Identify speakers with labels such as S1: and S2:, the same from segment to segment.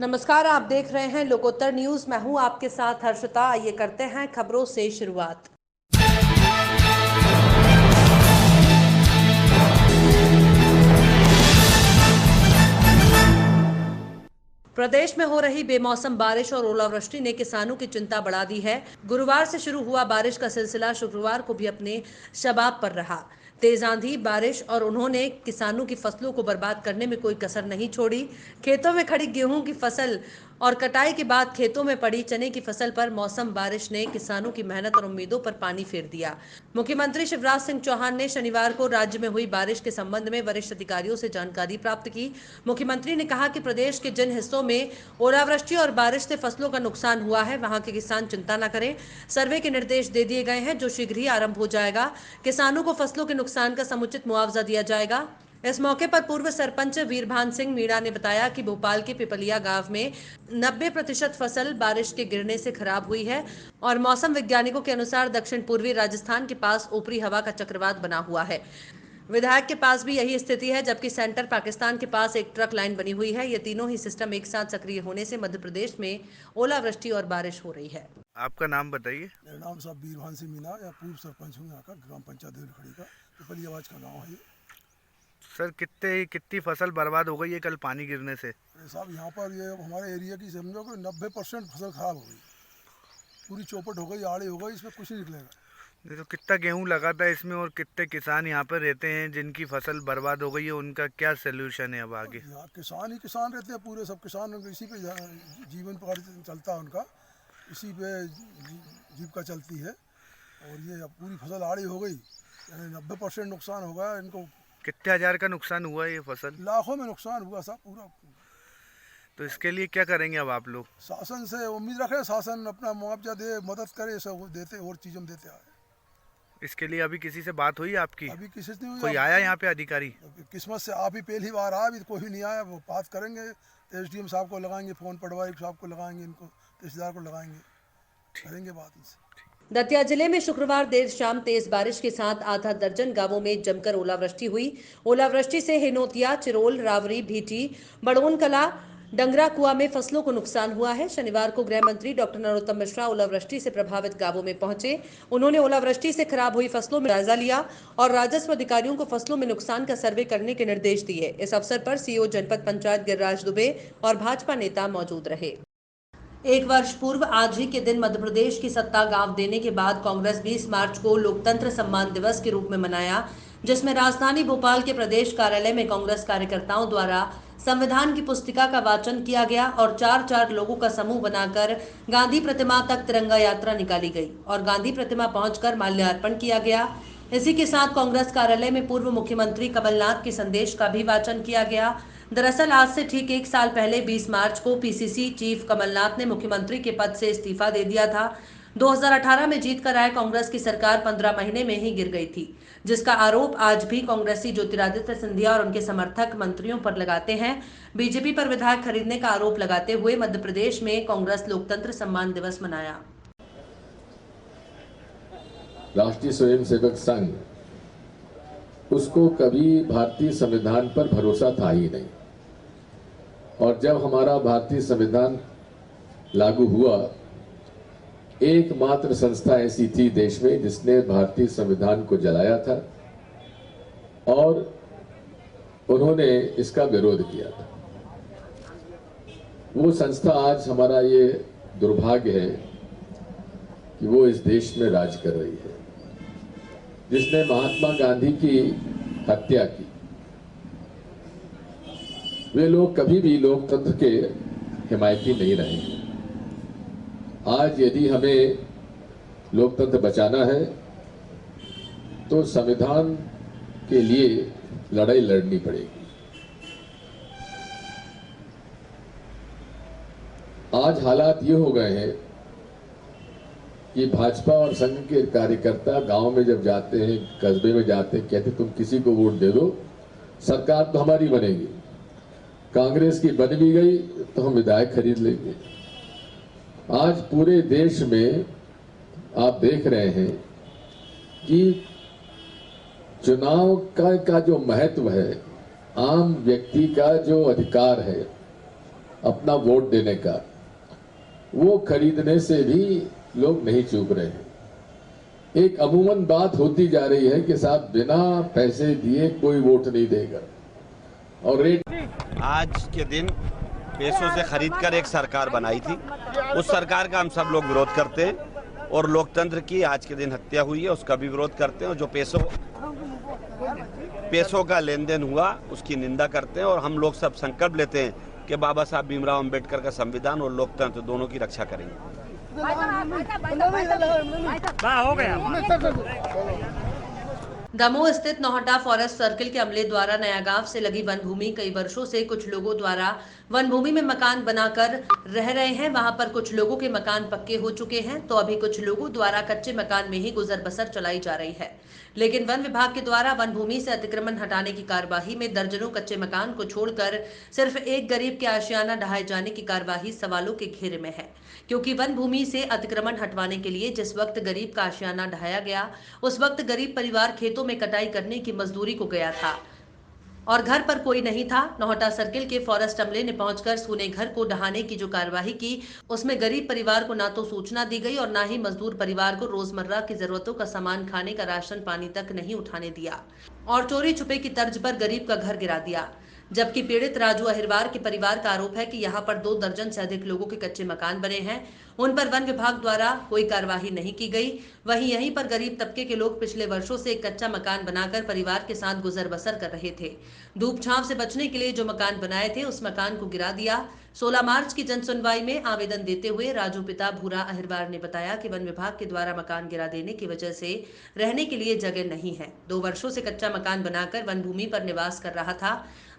S1: नमस्कार, आप देख रहे हैं लोकोत्तर न्यूज। मैं हूं आपके साथ हर्षिता। आइए करते हैं खबरों से शुरुआत। प्रदेश में हो रही बेमौसम बारिश और ओलावृष्टि ने किसानों की चिंता बढ़ा दी है। गुरुवार से शुरू हुआ बारिश का सिलसिला शुक्रवार को भी अपने शबाब पर रहा। तेज आंधी, बारिश और उन्होंने किसानों की फसलों को बर्बाद करने में कोई कसर नहीं छोड़ी। खेतों में खड़ी गेहूं की फसल और कटाई के बाद खेतों में पड़ी चने की फसल पर मौसम बारिश ने किसानों की मेहनत और उम्मीदों पर पानी फेर दिया। मुख्यमंत्री शिवराज सिंह चौहान ने शनिवार को राज्य में हुई बारिश के संबंध में वरिष्ठ अधिकारियों से जानकारी प्राप्त की। मुख्यमंत्री ने कहा कि प्रदेश के जिन हिस्सों में ओलावृष्टि और बारिश से फसलों का नुकसान हुआ है, वहां के किसान चिंता न करें। सर्वे के निर्देश दे दिए गए हैं, जो शीघ्र ही आरंभ हो जाएगा। किसानों को फसलों के नुकसान का समुचित मुआवजा दिया जाएगा। इस मौके पर पूर्व सरपंच वीरभान सिंह मीणा ने बताया कि भोपाल के पिपलिया गांव में 90% फसल बारिश के गिरने से खराब हुई है और मौसम वैज्ञानिकों के अनुसार दक्षिण पूर्वी राजस्थान के पास ऊपरी हवा का चक्रवात बना हुआ है। विधायक के पास भी यही स्थिति है, जबकि सेंटर पाकिस्तान के पास एक ट्रक लाइन बनी हुई है। ये तीनों ही सिस्टम एक साथ सक्रिय होने से मध्य प्रदेश में ओलावृष्टि और बारिश हो रही है।
S2: आपका नाम बताइए।
S3: मेरा नाम साहब वीरभान सिंह मीना, या पूर्व सरपंच हूँ यहाँ का, ग्राम पंचायत देवलखड़ी का, पिपली आवाज का गांव है ये।
S2: सर, कितनी फसल बर्बाद हो गई है कल पानी गिरने से?
S3: अरे साहब, यहाँ पर ये हमारे एरिया की समझो कि 90% फसल खराब हो गई, पूरी चौपट हो गई, आड़ी हो गई, इसमें कुछ नहीं निकलेगा।
S2: नहीं तो कितना गेहूं लगा था इसमें, और कितने किसान यहाँ पर रहते हैं जिनकी फसल बर्बाद हो गई है, उनका क्या सोल्यूशन है अब आगे?
S3: यहाँ किसान ही किसान रहते हैं, पूरे सब किसान इसी पे जीवन पर चलता है उनका, इसी पे जीविका चलती है। और ये अब पूरी फसल आड़ी हो गई, यानी 90% नुकसान हो गया इनको।
S2: कितने हजार का नुकसान हुआ है ये फसल?
S3: लाखों में नुकसान हुआ साहब पूरा।
S2: तो इसके लिए क्या करेंगे अब आप लोग?
S3: शासन से उम्मीद रखे, शासन अपना मुआवजा दे, मदद करे, सब देते और चीज़ों देते आए।
S2: इसके लिए अभी किसी से बात हुई आपकी?
S3: अभी किसी से नहीं हुई।
S2: कोई आया यहाँ पे अधिकारी?
S3: किस्मत से आप ही पहली बार आया, अभी कोई भी नहीं आया। वो बात करेंगे, एसडीएम साहब को लगाएंगे फ़ोन, पटवारी साहब को लगाएंगे, इनको तहसीलदार को लगाएंगे, करेंगे बात इनसे।
S1: दतिया जिले में शुक्रवार देर शाम तेज बारिश के साथ आधा दर्जन गांवों में जमकर ओलावृष्टि हुई। ओलावृष्टि से हिनोतिया, चिरोल, रावरी, भीटी, बड़ोन कला, डंगरा कुआ में फसलों को नुकसान हुआ है। शनिवार को गृह मंत्री डॉक्टर नरोत्तम मिश्रा ओलावृष्टि से प्रभावित गांवों में पहुंचे। उन्होंने ओलावृष्टि से खराब हुई फसलों में जायजा लिया और राजस्व अधिकारियों को फसलों में नुकसान का सर्वे करने के निर्देश दिए। इस अवसर पर सीईओ जनपद पंचायत गिरिराज दुबे और भाजपा नेता मौजूद रहे। एक वर्ष पूर्व आज ही के दिन मध्य प्रदेश की सत्ता गांव देने के बाद कांग्रेस 20 मार्च को लोकतंत्र सम्मान दिवस के रूप में मनाया, जिसमें राजधानी भोपाल के प्रदेश कार्यालय में कांग्रेस कार्यकर्ताओं द्वारा संविधान की पुस्तिका का वाचन किया गया और 4-4 लोगों का समूह बनाकर गांधी प्रतिमा तक तिरंगा यात्रा निकाली गई और गांधी प्रतिमा पहुंचकर माल्यार्पण किया गया। इसी के साथ कांग्रेस कार्यालय में पूर्व मुख्यमंत्री कमलनाथ के संदेश का भी वाचन किया गया। दरअसल आज से ठीक एक साल पहले 20 मार्च को पीसीसी चीफ कमलनाथ ने मुख्यमंत्री के पद से इस्तीफा दे दिया था। 2018 में जीतकर आए कांग्रेस की सरकार 15 महीने में ही गिर गई थी, जिसका आरोप आज भी कांग्रेसी ज्योतिरादित्य सिंधिया और उनके समर्थक मंत्रियों पर लगाते हैं। बीजेपी पर विधायक खरीदने का आरोप लगाते हुए मध्य प्रदेश में कांग्रेस लोकतंत्र सम्मान दिवस मनाया।
S4: राष्ट्रीय स्वयंसेवक संघ, उसको कभी भारतीय संविधान पर भरोसा था ही नहीं, और जब हमारा भारतीय संविधान लागू हुआ, एकमात्र संस्था ऐसी थी देश में जिसने भारतीय संविधान को जलाया था और उन्होंने इसका विरोध किया था। वो संस्था, आज हमारा ये दुर्भाग्य है कि वो इस देश में राज कर रही है, जिसने महात्मा गांधी की हत्या की। वे लोग कभी भी लोकतंत्र के हिमायती नहीं रहे। आज यदि हमें लोकतंत्र बचाना है तो संविधान के लिए लड़ाई लड़नी पड़ेगी। आज हालात ये हो गए हैं कि भाजपा और संघ के कार्यकर्ता गांव में जब जाते हैं, कस्बे में जाते हैं, कहते तुम किसी को वोट दे दो, सरकार तो हमारी बनेगी, कांग्रेस की बन भी गई तो हम विधायक खरीद लेंगे। आज पूरे देश में आप देख रहे हैं कि चुनाव का जो महत्व है, आम व्यक्ति का जो अधिकार है, अपना वोट देने का, वो खरीदने से भी लोग नहीं चूक रहे हैं। एक अमूमन बात होती जा रही है कि साहब बिना पैसे दिए कोई वोट नहीं देगा और रेट।
S5: आज के दिन पैसों से खरीदकर एक सरकार बनाई थी, उस सरकार का हम सब लोग विरोध करते हैं और लोकतंत्र की आज के दिन हत्या हुई है उसका भी विरोध करते हैं और जो पैसों का लेन देन हुआ उसकी निंदा करते हैं और हम लोग सब संकल्प लेते हैं कि बाबा साहब भीमराव अंबेडकर का संविधान और लोकतंत्र दोनों की रक्षा करेंगे।
S6: हो गया।
S1: दमोह स्थित नौहट्टा फॉरेस्ट सर्किल के अमले द्वारा नया गांव से लगी वन भूमि कई वर्षों से कुछ लोगों द्वारा वन भूमि में मकान बनाकर रह रहे हैं। वहां पर कुछ लोगों के मकान पक्के हो चुके हैं तो अभी कुछ लोगों द्वारा कच्चे मकान में ही गुजर बसर चलाई जा रही है। लेकिन वन विभाग के द्वारा वन भूमि से अतिक्रमण हटाने की कार्यवाही में दर्जनों कच्चे मकान को छोड़कर सिर्फ एक गरीब के आशियाना ढहाए जाने की कार्यवाही सवालों के घेरे में है, क्योंकि वन भूमि से अतिक्रमण हटवाने के लिए जिस वक्त गरीब का आशियाना ढहाया गया उस वक्त गरीब परिवार खेतों में कटाई करने की मजदूरी को गया था और घर पर कोई नहीं था। नौहट्टा सर्किल के फॉरेस्ट अमले ने पहुंचकर सूने घर को ढहाने की जो कार्यवाही की उसमें गरीब परिवार को ना तो सूचना दी गई और ना ही मजदूर परिवार को रोजमर्रा की जरूरतों का सामान, खाने का राशन पानी तक नहीं उठाने दिया और चोरी छुपे की तर्ज पर गरीब का घर गिरा दिया। जबकि पीड़ित राजू अहिरवार के परिवार का आरोप है कि यहां पर 2 दर्जन से अधिक लोगों के कच्चे मकान बने हैं, उन पर वन विभाग द्वारा कोई कार्यवाही नहीं की गई। वहीं यहीं पर गरीब तबके के लोग पिछले वर्षों से एक कच्चा मकान बनाकर परिवार के साथ गुजर बसर कर रहे थे। धूप छांव से बचने के लिए जो मकान बनाए थे उस मकान को गिरा दिया। 16 मार्च की जनसुनवाई में आवेदन देते हुए राजू पिता भूरा अहिरवार ने बताया कि वन विभाग के द्वारा मकान गिरा देने की वजह से रहने के लिए जगह नहीं है। 2 वर्षों से कच्चा मकान बनाकर वन भूमि पर निवास कर रहा था।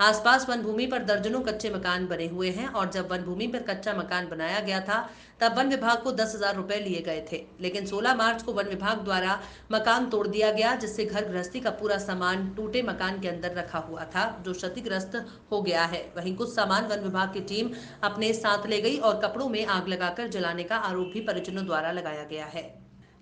S1: आसपास वन भूमि पर दर्जनों कच्चे मकान बने हुए हैं और जब वन भूमि पर कच्चा मकान बनाया गया था तब वन विभाग को 10,000 रुपए लिए गए थे। लेकिन 16 मार्च को वन विभाग द्वारा मकान तोड़ दिया गया, जिससे घर गृहस्थी का पूरा सामान टूटे मकान के अंदर रखा हुआ था जो क्षतिग्रस्त हो गया है। वहीं कुछ सामान वन विभाग की टीम अपने साथ ले गई और कपड़ों में आग लगाकर जलाने का आरोप भी परिजनों द्वारा लगाया गया है।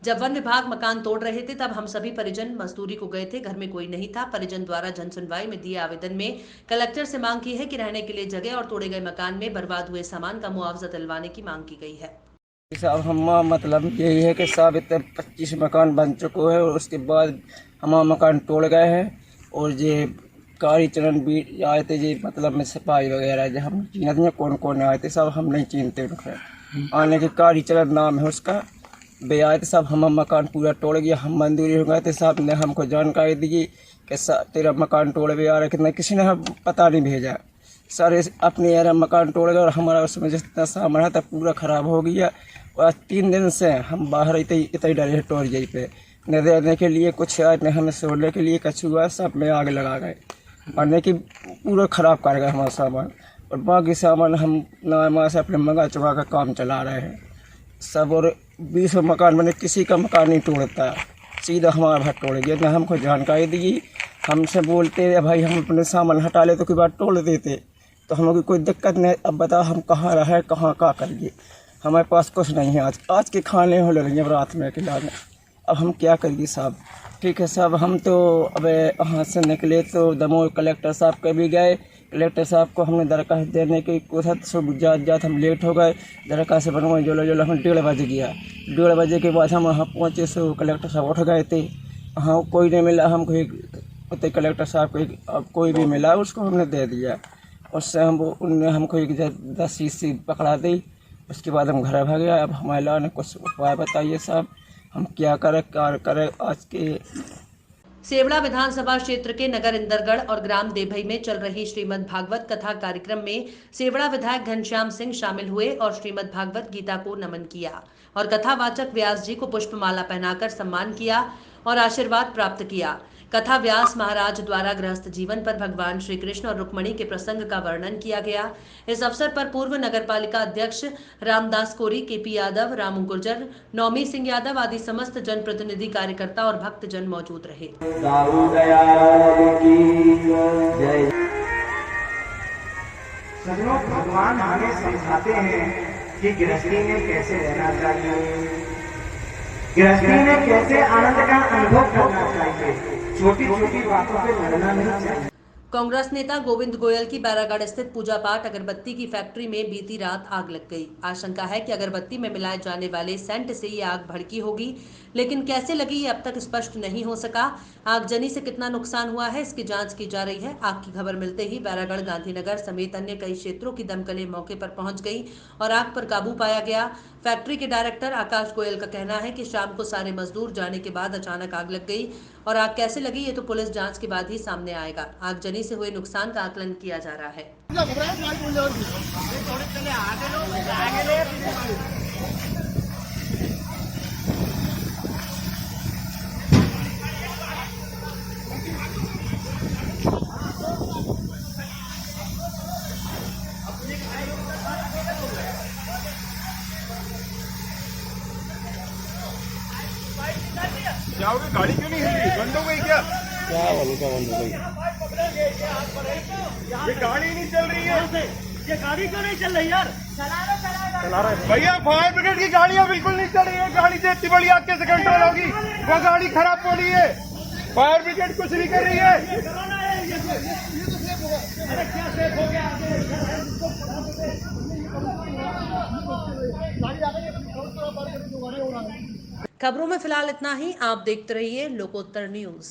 S1: जब वन विभाग मकान तोड़ रहे थे तब हम सभी परिजन मजदूरी को गए थे, घर में कोई नहीं था। परिजन द्वारा जनसुनवाई में दिए आवेदन में कलेक्टर से मांग की है कि रहने के लिए जगह और तोड़े गए मकान में बर्बाद हुए सामान का मुआवजा दिलवाने की मांग की गई है।
S6: साहब हम मतलब यही है कि साहब इतने 25 मकान बन चुके हैं और उसके बाद हमारा मकान तोड़ गए हैं और ये कारी चरण भी आए थे, ये मतलब में सिपाही वगैरह जो हम चिन्हते हैं कौन कौन आए थे साहब हम नहीं चिन्हते उनके आने के। कारी चरण नाम है उसका, वे आए थे साहब। हमारा मकान पूरा तोड़ गया, हम मंजूरी हो गए थे साहब ने हमको जानकारी दी कि तेरा मकान तोड़ गया आ रहा, किसी ने पता नहीं भेजा सर। अपने यार मकान तोड़ गया और हमारा उसमें जितना सामान था पूरा ख़राब हो गया और 3 दिन से हम बाहर इतने डरे टोर जाई पे न रहने के लिए कुछ न हमें सोने के लिए कछुआ सब में आग लगा गए और कि पूरा ख़राब कर गए हमारा सामान। और बाकी सामान हम नवा से अपने मंगा चुका का काम चला रहे हैं सब। और 20 मकान बने, किसी का मकान नहीं तोड़ता, सीधा हमारा घर तोड़ गया। न हमको जानकारी दी, हमसे बोलते भाई हम अपने सामान हटा ले तो कोई बात तोड़ देते, तो हमें कोई दिक्कत नहीं। अब बताओ हम कहाँ रहे कहाँ क्या करिए, हमारे पास कुछ नहीं है। आज के खाने हो लगे रात में खिलाने, अब हम क्या करिए साहब। ठीक है साहब, हम तो अब वहाँ से निकले तो दमोह कलेक्टर साहब के भी गए। कलेक्टर साहब को हमने दरखास्त देने की कोशिश जात हम लेट हो गए। दरखास्त बनवाई जो हम 1:30 बजे गया। 1:30 बजे के बाद हम वहाँ पहुँचे सो कलेक्टर साहब उठ गए थे। हाँ कोई नहीं मिला हमको, कलेक्टर साहब को कोई भी मिला उसको हमने दे दिया। उससे उनने हमको एक 10 शीशी पकड़ा दी। उसके बाद हम घर भाग गया। अब हमारे लाने कुछ उपाय बताइए साहब, हम क्या करें आज के।
S1: सेवड़ा विधानसभा क्षेत्र के नगर इंदरगढ़ और ग्राम देभई में चल रही श्रीमद् भागवत कथा कार्यक्रम में सेवड़ा विधायक घनश्याम सिंह शामिल हुए और श्रीमद् भागवत गीता को नमन किया और कथावाचक व्यास जी को पुष्पमाला पहनाकर सम्मान किया और आशीर्वाद प्राप्त किया। कथा व्यास महाराज द्वारा गृहस्थ जीवन पर भगवान श्री कृष्ण और रुक्मणी के प्रसंग का वर्णन किया गया। इस अवसर पर पूर्व नगरपालिका अध्यक्ष रामदास कोरी, केपी यादव, रामू गुर्जर, नौमी सिंह यादव आदि समस्त जनप्रतिनिधि, कार्यकर्ता और भक्तजन मौजूद रहे।
S7: भगवान हमें समझाते हैं कि गृहस्थी में कैसे रहना चाहिए, गृहस्थी में कैसे आनंद का अनुभव करना चाहिए, छोटी छोटी बातों पे लड़ना नहीं चाहिए।
S1: कांग्रेस नेता गोविंद गोयल की बैरागढ़ स्थित पूजा पाठ अगरबत्ती की फैक्ट्री में बीती रात आग लग गई। आशंका है कि अगरबत्ती में मिलाए जाने वाले सेंट से ये आग भड़की होगी, लेकिन कैसे लगी ये अब तक स्पष्ट नहीं हो सका। आगजनी से कितना नुकसान हुआ है, इसकी जांच की जा रही है। आग की खबर मिलते ही बैरागढ़, गांधीनगर समेत अन्य कई क्षेत्रों की दमकलें मौके पर पहुंच गई और आग पर काबू पाया गया। फैक्ट्री के डायरेक्टर आकाश गोयल का कहना है कि शाम को सारे मजदूर जाने के बाद अचानक आग लग गई और आग कैसे लगी ये तो पुलिस जांच के बाद ही सामने आएगा। आगजनी से हुए नुकसान का आकलन किया जा रहा है।
S8: क्या होगी, गाड़ी क्यों नहीं हिल रही? बंद हो गई क्या?
S6: क्या बंद हो गई?
S8: ये गाड़ी नहीं चल रही है।
S9: ये गाड़ी क्यों नहीं चल रही यार?
S8: चला रहा है भैया। फायर ब्रिगेड की गाड़ियां बिल्कुल नहीं चल रही है। गाड़ी से इतनी बड़ी आग कैसे कंट्रोल होगी? वो गाड़ी खराब पड़ी है। फायर ब्रिगेड कुछ नहीं कर रही है।
S9: अरे क्या सेफ हो गया?
S1: खबरों में फिलहाल इतना ही। आप देखते रहिए लोकोत्तर न्यूज।